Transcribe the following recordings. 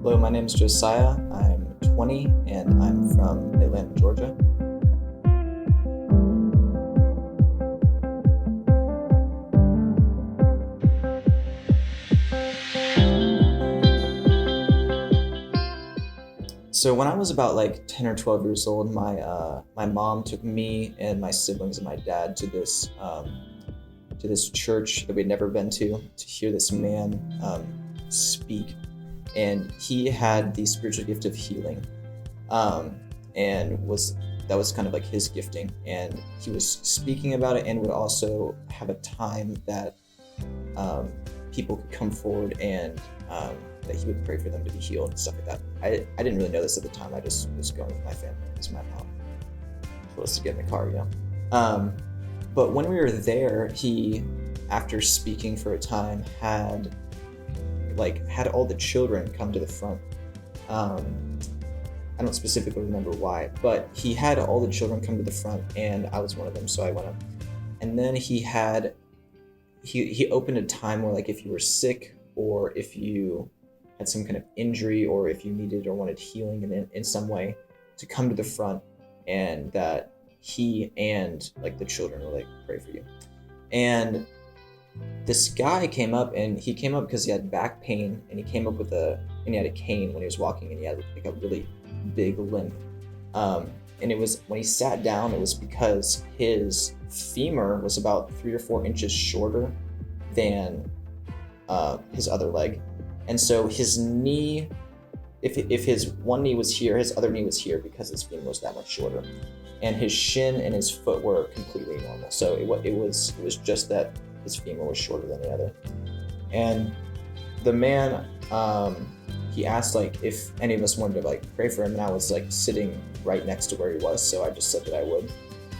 Hello, my name is Josiah. I'm 20 and I'm from Atlanta, Georgia. So when I was about like 10 or 12 years old, my mom took me and my siblings and my dad to this church that we'd never been to hear this man speak. And he had the spiritual gift of healing, and that was kind of like his gifting. And he was speaking about it, and would also have a time that people could come forward and that he would pray for them to be healed and stuff like that. I didn't really know this at the time. I just was going with my family because my mom told us to get in the car. But when we were there, he, after speaking for a time, had all the children come to the front. I don't specifically remember why, but he had all the children come to the front, and I was one of them, so I went up. And then he opened a time where, like, if you were sick, or if you had some kind of injury, or if you needed or wanted healing in some way, to come to the front, and that he and like the children would like pray for you. And this guy came up, and he came up because he had back pain, and he came up and he had a cane when he was walking, and he had like a really big limp. And it was, when he sat down, it was because his femur was about 3 or 4 inches shorter than his other leg. And so his knee, if his one knee was here, his other knee was here because his femur was that much shorter. And his shin and his foot were completely normal. So it was just that his femur was shorter than the other. And the man, he asked like if any of us wanted to like pray for him, and I was like sitting right next to where he was, so I just said that I would.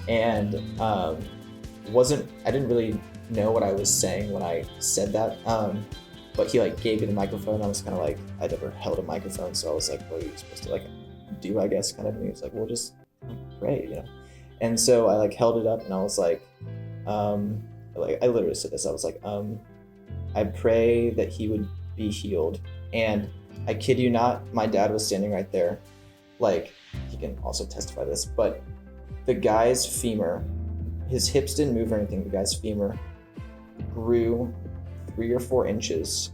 And I didn't really know what I was saying when I said that, but he like gave me the microphone. I was kind of like, I'd never held a microphone, so I was like, what are you supposed to like do, I guess, kind of. And he was like, well, just pray. And so I like held it up, and I was like, I literally said this. I was like, I pray that he would be healed. And I kid you not, my dad was standing right there. Like, he can also testify to this, but the guy's femur, his hips didn't move or anything. The guy's femur grew 3 or 4 inches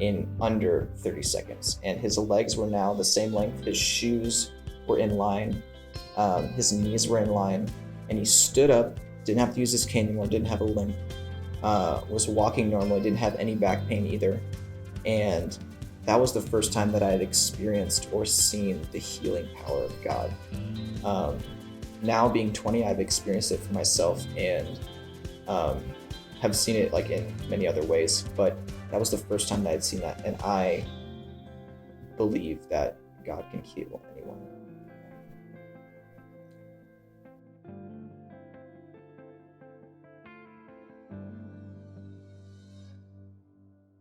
in under 30 seconds. And his legs were now the same length. His shoes were in line. His knees were in line. And he stood up, didn't have to use his cane anymore, didn't have a limp, was walking normally, didn't have any back pain either. And that was the first time that I had experienced or seen the healing power of God. Now being 20, I've experienced it for myself, and have seen it like in many other ways, but that was the first time that I had seen that, and I believe that God can heal anyone.